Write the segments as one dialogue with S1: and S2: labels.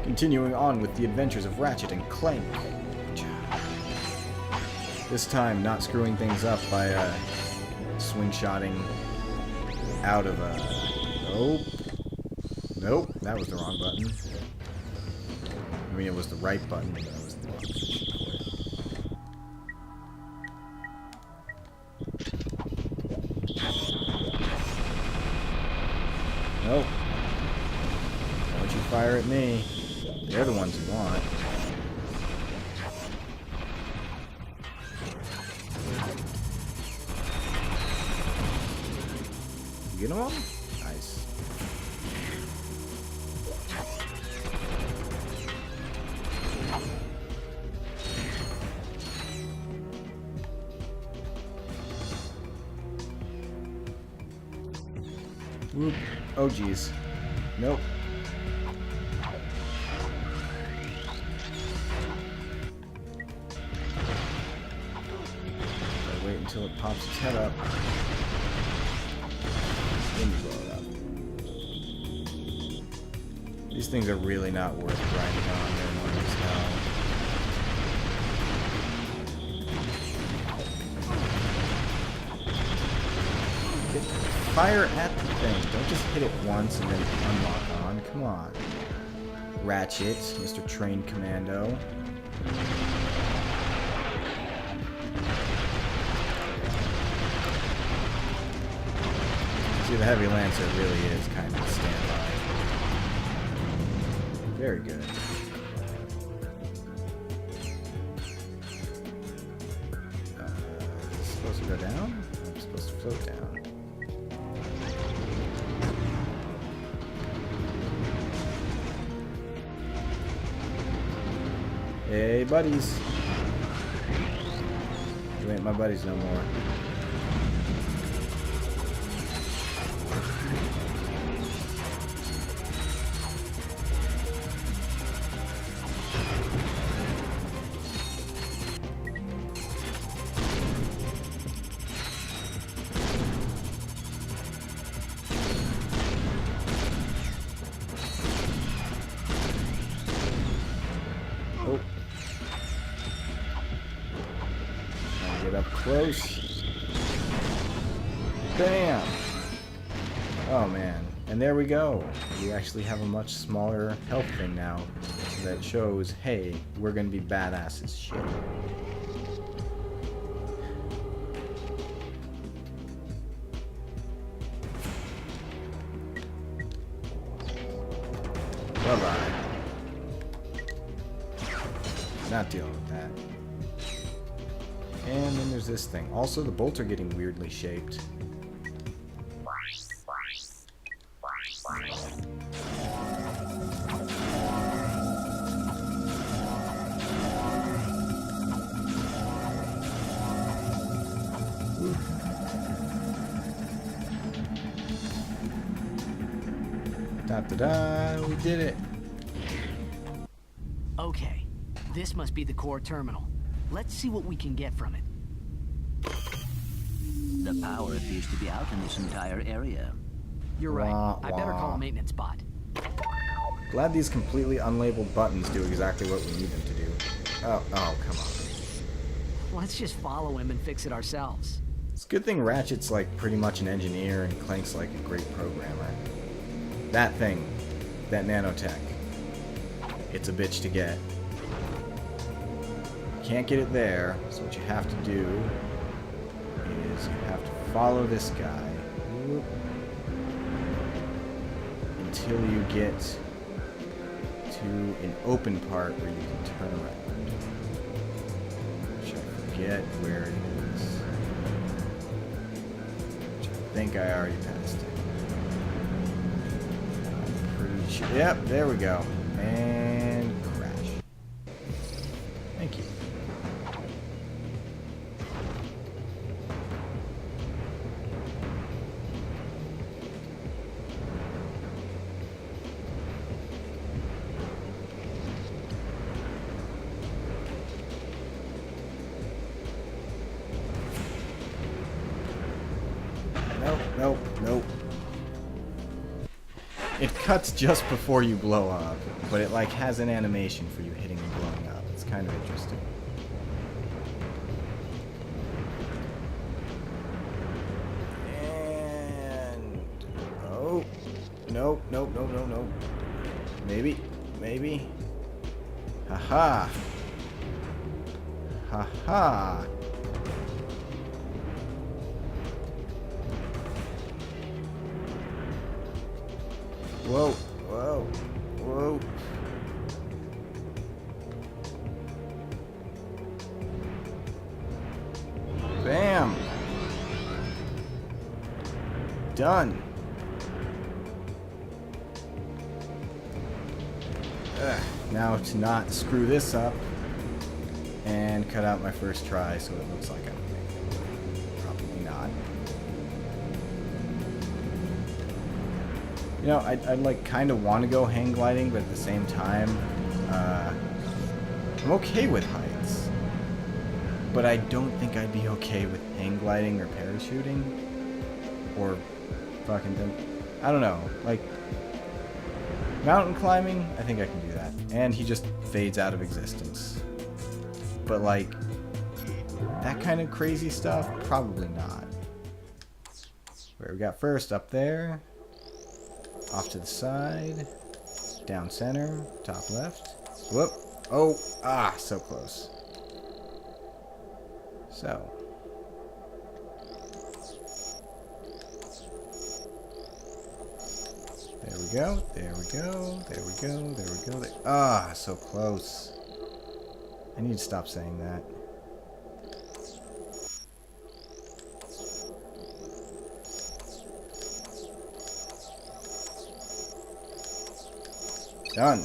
S1: Continuing on with the adventures of Ratchet and Clank. This time, not screwing things up by swing-shotting out of a... Nope. Nope, that was the wrong button. I mean, it was the right button, but that was the wrong button. Nope. Don't you fire at me. They're the ones who want. You get them all? Nice. Whoop. Oh, geez. Nope. Gotta wait until it pops its head up. Then you blow it up. These things are really not worth grinding on. They're annoying as hell. Fire at the thing. Don't just hit it once and then unlock on. Come on. Ratchet, Mr. Trained Commando. See, the Heavy Lancer really is kind of a standby. Very good. Is this supposed to go down? I'm supposed to float down. Hey, buddies. You ain't my buddies no more. Oh. Now get up close. Bam! Oh man. And there we go. We actually have a much smaller health thing now that shows, hey, we're gonna be badass as shit. Bye-bye. Not dealing with that. And then there's this thing. Also, the bolts are getting weirdly shaped. Da-da-da, we did it.
S2: Okay, this must be the core terminal. Let's see what we can get from it.
S3: The power appears to be out in this entire area.
S2: You're right.
S1: Wah,
S2: I better call
S1: wah.
S2: a maintenance bot.
S1: Glad these completely unlabeled buttons do exactly what we need them to do. Oh, come on.
S2: Let's just follow him and fix it ourselves.
S1: It's a good thing Ratchet's like pretty much an engineer and Clank's like a great programmer. That thing, that nanotech, it's a bitch to get. Can't get it there, so what you have to do is you have to follow this guy until you get to an open part where you can turn around. Which I forget where it is. Which I think I already passed it. I'm pretty sure. Yep, there we go. And crash. Thank you. Nope. It cuts just before you blow up, but it like has an animation for you hitting and blowing up. It's kind of interesting. And oh, nope, nope, nope, nope, nope. Maybe, maybe. Haha. Haha. Whoa, whoa, whoa. Bam. Done. Now to not screw this up and cut out my first try so it looks like I'm probably not. You know, I'd like kind of want to go hang gliding, but at the same time, I'm okay with heights. But I don't think I'd be okay with hang gliding or parachuting. Or fucking I don't know. Like, mountain climbing, I think I can do that. And he just fades out of existence. But like, that kind of crazy stuff, probably not. Where we got first, up there. Off to the side. Down center. Top left. Whoop. Oh. Ah, so close. So. There we go. There we go. There we go. There we go. Ah, so close. I need to stop saying that. Done.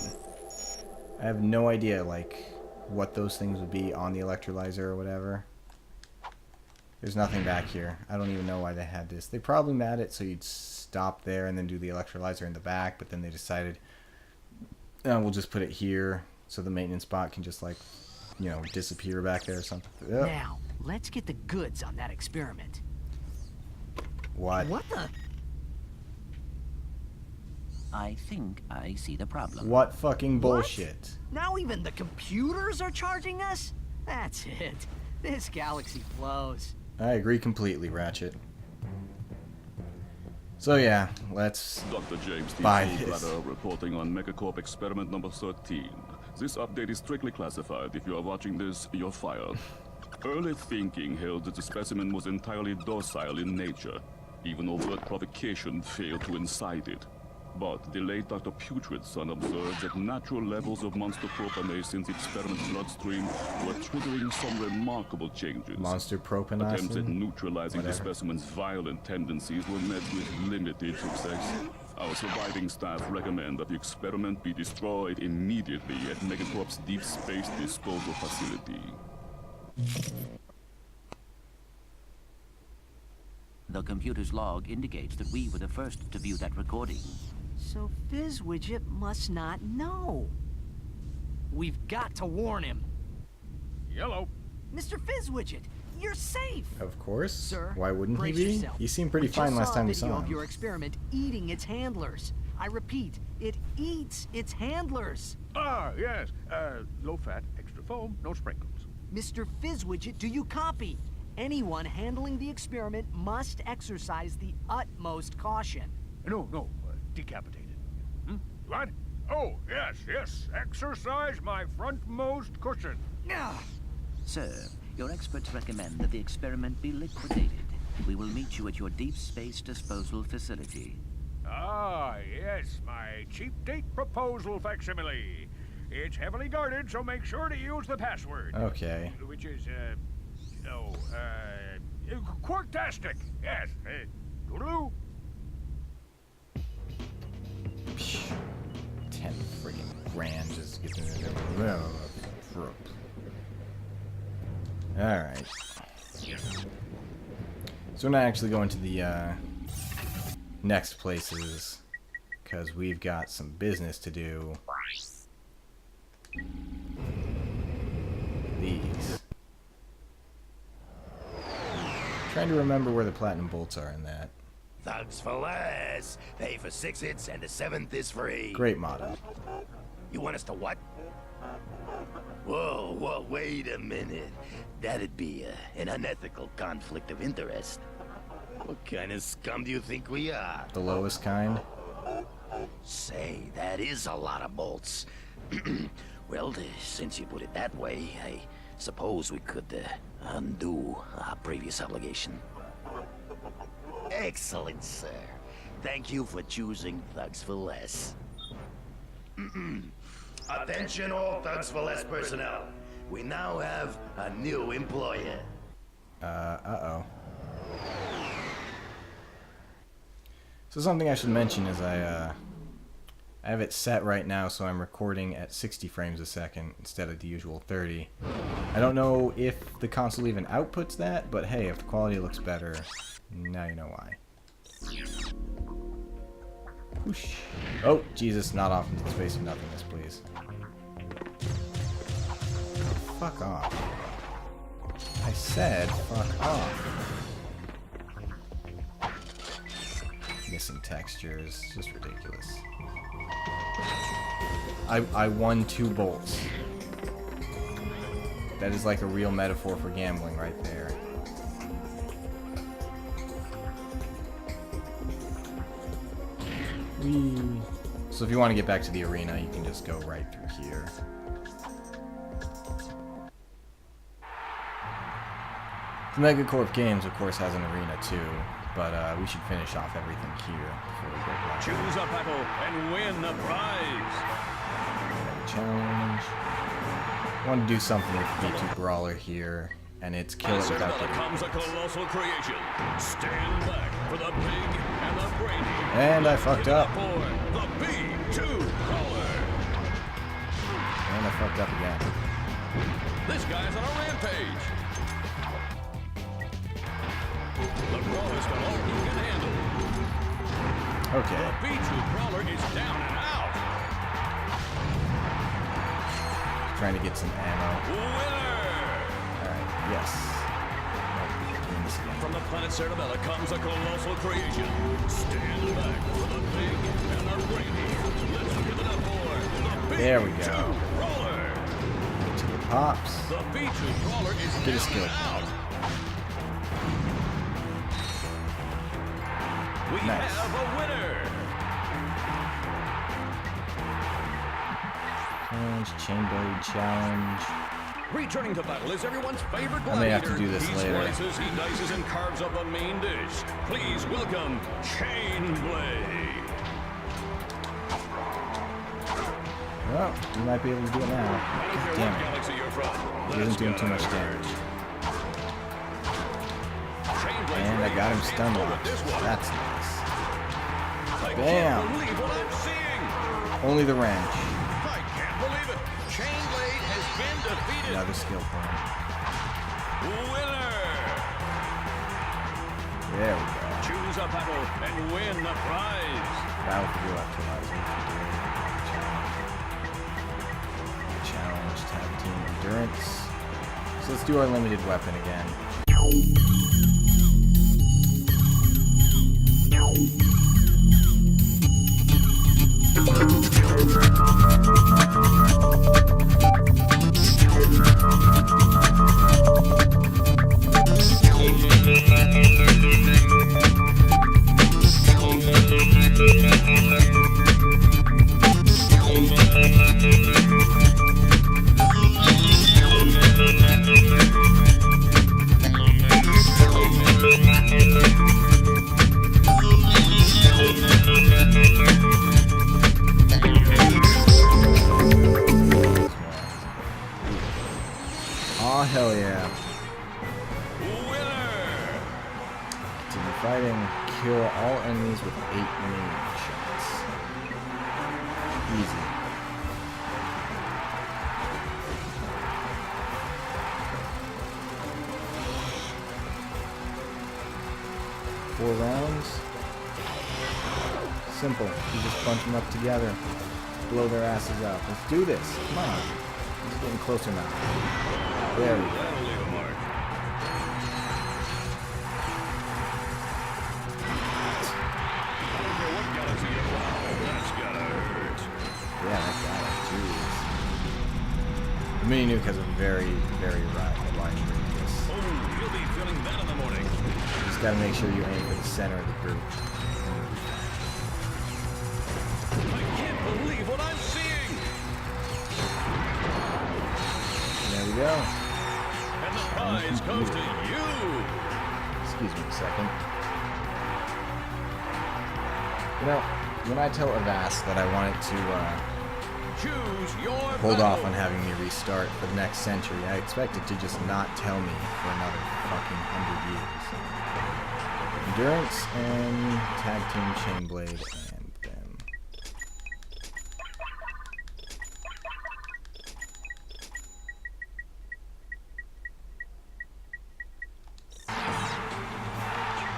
S1: I have no idea, like, what those things would be on the electrolyzer or whatever. There's nothing back here. I don't even know why they had this. They probably made it so you'd stop there and then do the electrolyzer in the back, but then they decided, oh, we'll just put it here so the maintenance bot can just, like, you know, disappear back there or something. Oh.
S2: Now, let's get the goods on that experiment.
S1: What?
S2: What the?
S3: I think I see the problem.
S1: What fucking bullshit?
S2: What? Now even the computers are charging us? That's it. This galaxy blows.
S1: I agree completely, Ratchet. So yeah, let's
S4: Dr. James T.
S1: buy this.
S4: Bladder reporting on Megacorp experiment number 13. This update is strictly classified. If you are watching this, you're fired. Early thinking held that the specimen was entirely docile in nature. Even overt provocation failed to incite it. But the late Dr. Putridson observed that natural levels of monster propanase in the experiment's bloodstream were triggering some remarkable changes.
S1: Monster propanase?
S4: Attempts at neutralizing the specimen's violent tendencies were met with limited success. Our surviving staff recommend that the experiment be destroyed immediately at Megacorp's deep space disposal facility.
S3: The computer's log indicates that we were the first to view that recording.
S2: So Fizzwidget must not know. We've got to warn him.
S5: Yellow.
S2: Mr. Fizzwidget, you're safe.
S1: Of course.
S2: Sir,
S1: Why wouldn't he
S2: brace
S1: be?
S2: yourself.
S1: He seemed pretty
S2: We
S1: fine
S2: just
S1: last time we
S2: a
S1: saw
S2: video
S1: him.
S2: of your experiment eating its handlers. I repeat, it eats its handlers.
S5: Ah, yes. Low fat, extra foam, no sprinkles.
S2: Mr. Fizzwidget, do you copy? Anyone handling the experiment must exercise the utmost caution.
S5: No, decapitated. Hmm? What? Oh, yes. Exercise my frontmost cushion.
S2: Ugh.
S3: Sir, your experts recommend that the experiment be liquidated. We will meet you at your deep space disposal facility.
S5: Ah, yes, my cheap date proposal facsimile. It's heavily guarded, so make sure to use the password.
S1: Okay.
S5: Which is, Quarktastic. Yes. Toodaloo.
S1: 10 friggin' grand just getting it. Alright. So we're not actually going to the next places because we've got some business to do. These. Trying to remember where the platinum bolts are in that.
S6: Thugs for less. Pay for 6 hits and the 7th is free.
S1: Great motto.
S6: You want us to what? Whoa, wait a minute. That'd be an unethical conflict of interest. What kind of scum do you think we are?
S1: The lowest kind.
S6: Say, that is a lot of bolts. Well, since you put it that way, I suppose we could undo our previous obligation. Excellent, sir. Thank you for choosing Thugs for Less. Attention all Thugs for Less personnel. We now have a new employer.
S1: Uh-oh. So something I should mention is I have it set right now so I'm recording at 60 frames a second instead of the usual 30. I don't know if the console even outputs that, but hey, if the quality looks better, now you know why. Whoosh. Oh, Jesus, not off into the space of nothingness, please. Fuck off. I said fuck off. Missing textures, just ridiculous. I won 2 bolts. That is like a real metaphor for gambling right there. Whee. So if you want to get back to the arena, you can just go right through here. The Megacorp Games, of course, has an arena too, but we should finish off everything here before we go back.
S5: Choose a battle and win the prize.
S1: Challenge. I want to do something with B2 Brawler here, and it's kill it without getting
S4: comes a colossal creation. Stand back for the big and the brainy.
S1: And I fucked up.
S4: The B2 Brawler.
S1: And I fucked up again.
S4: This guy's on a rampage. The Brawler's got all he can handle.
S1: Okay.
S4: The B2 Brawler is down and out.
S1: Trying to get some ammo.
S4: Winner!
S1: Alright, yes. Nope, doing this again.
S4: From the planet Cerebella comes a colossal creation. Stand back for the big and the brainy. Let's give it up for the
S1: There we
S4: B2
S1: go.
S4: Brawler.
S1: Get to the pops.
S4: The B2 Brawler is
S1: Get a
S4: down
S1: skill
S4: and out.
S1: point.
S4: We
S1: Nice.
S4: have a winner.
S1: Challenge, chain blade challenge.
S4: Returning to battle is everyone's favorite gladiator.
S1: I may have to do this
S4: he
S1: later.
S4: slices, he dices, and carves up a main dish. Please welcome Chain Blade.
S1: Well, you might be able to do it now.
S4: I don't care
S1: Damn
S4: what
S1: it.
S4: galaxy you're from.
S1: He isn't doing too much damage. And I got him stun locked. That's nice. Bam!
S4: I can't believe what I'm seeing.
S1: Only the wrench.
S4: I can't believe it. Chain Blade has been defeated.
S1: Another skill point.
S4: Winner.
S1: There we go.
S4: Choose a battle and win the prize.
S1: Battle for the electrolyzer. Challenge, tag team endurance. So let's do our limited weapon again. Oh hell yeah.
S4: Winner.
S1: Continue fighting. Kill all enemies with 8 range shots. Easy. Four rounds. Simple. You just bunch them up together. Blow their asses up. Let's do this. Come on. It's getting closer now. There we go.
S4: That'll leave a mark.
S1: The mini nuke has a very, very wide radius.
S4: Oh, you'll be feeling that in the morning.
S1: You just gotta make sure you aim for the center of the group.
S4: I can't believe what I'm seeing.
S1: There we go.
S4: And the prize goes to you.
S1: Excuse me a second. You know, when I tell Avast that I wanted to
S4: Choose your
S1: hold
S4: battle.
S1: off on having me restart for the next century, I expected to just not tell me for another fucking 100 years. Endurance and Tag Team Chainblade and them.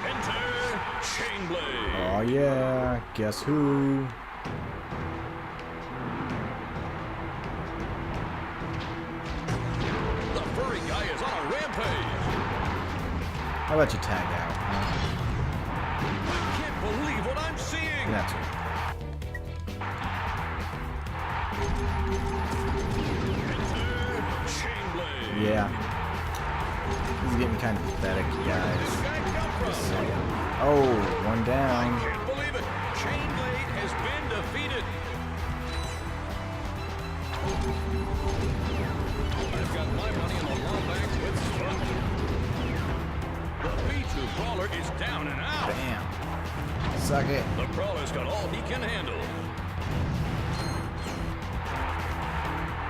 S4: Enter Chainblade.
S1: Oh yeah, guess who?
S4: The furry guy is on a rampage.
S1: How about you tag out?
S4: I can't believe what I'm seeing.
S1: That's it.
S4: Enter Chainblade.
S1: Yeah. This is getting kind of pathetic,
S4: Where did
S1: guys.
S4: this guy come from?
S1: Oh, one down.
S4: Can't believe it. Chainblade has been defeated. I've got my money in the Lombax with Spunk. The B2 Brawler is down and out.
S1: Bam. Suck it.
S4: The Brawler's got all he can handle.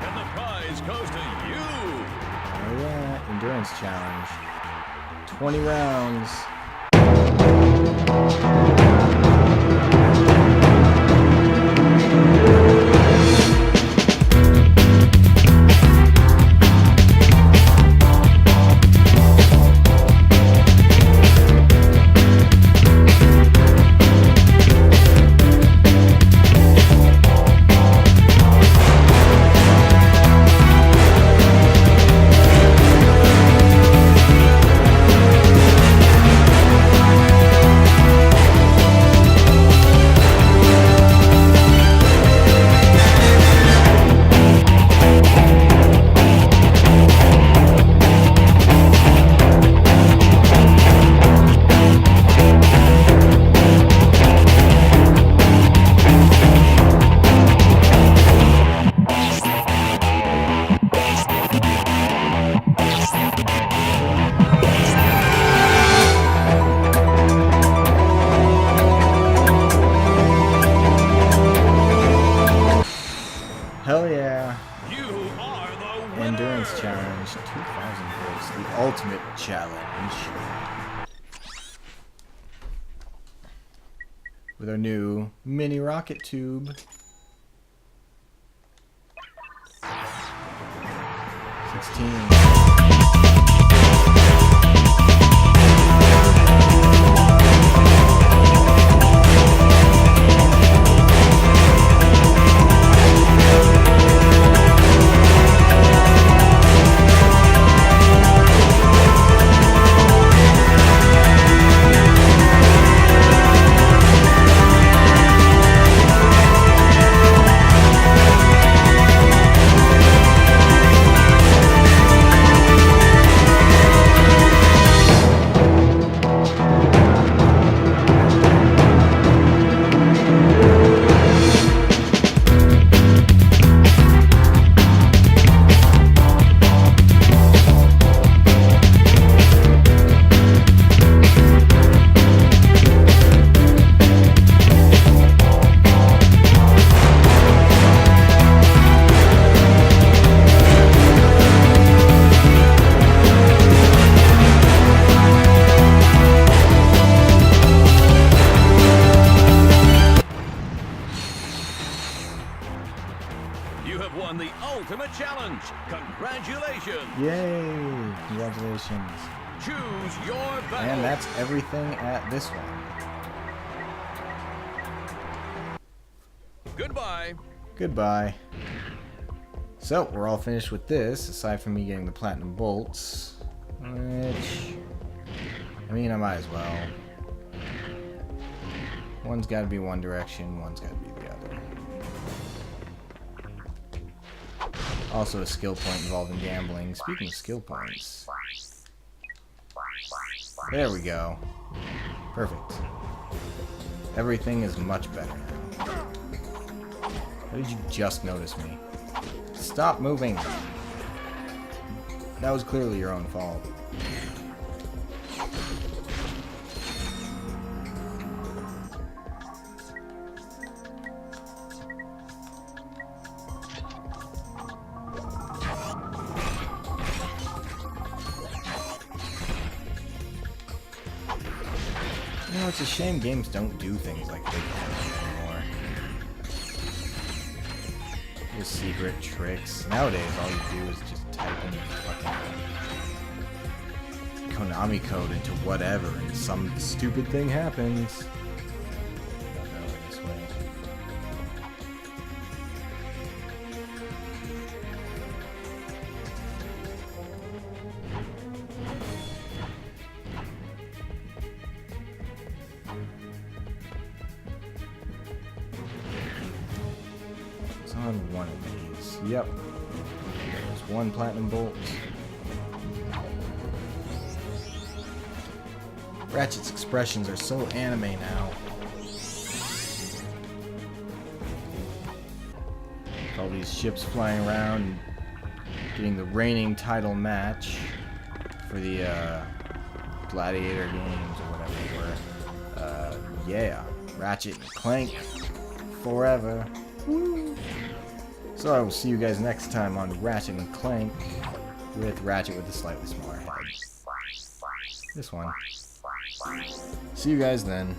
S4: And the prize goes to you.
S1: Oh yeah, endurance challenge. 20 rounds. Hell yeah.
S4: You are the winner.
S1: Endurance challenge 2000 volts. The ultimate challenge. With our new mini rocket tube. 16.
S4: You have won the ultimate challenge. Congratulations.
S1: Yay! Congratulations.
S4: Choose your battle.
S1: And that's everything at this one.
S4: Goodbye.
S1: Goodbye. So, we're all finished with this, aside from me getting the platinum bolts. Which, I mean, I might as well. One's gotta be one direction, one's gotta be the other. Also a skill point involved in gambling. Speaking of skill points. There we go. Perfect. Everything is much better now. How did you just notice me? Stop moving! That was clearly your own fault. You know, it's a shame games don't do things like big anymore. There's secret tricks. Nowadays, all you do is just type in fucking Konami code into whatever, and some stupid thing happens. I'll go this way. It's on one of these. Yep. There's one platinum bolt. Ratchet's expressions are so anime now. All these ships flying around and getting the reigning title match for the Gladiator games or whatever they were. Yeah, Ratchet and Clank forever. Woo. So I will see you guys next time on Ratchet and Clank with Ratchet with a slightly smaller head. This one. See you guys then.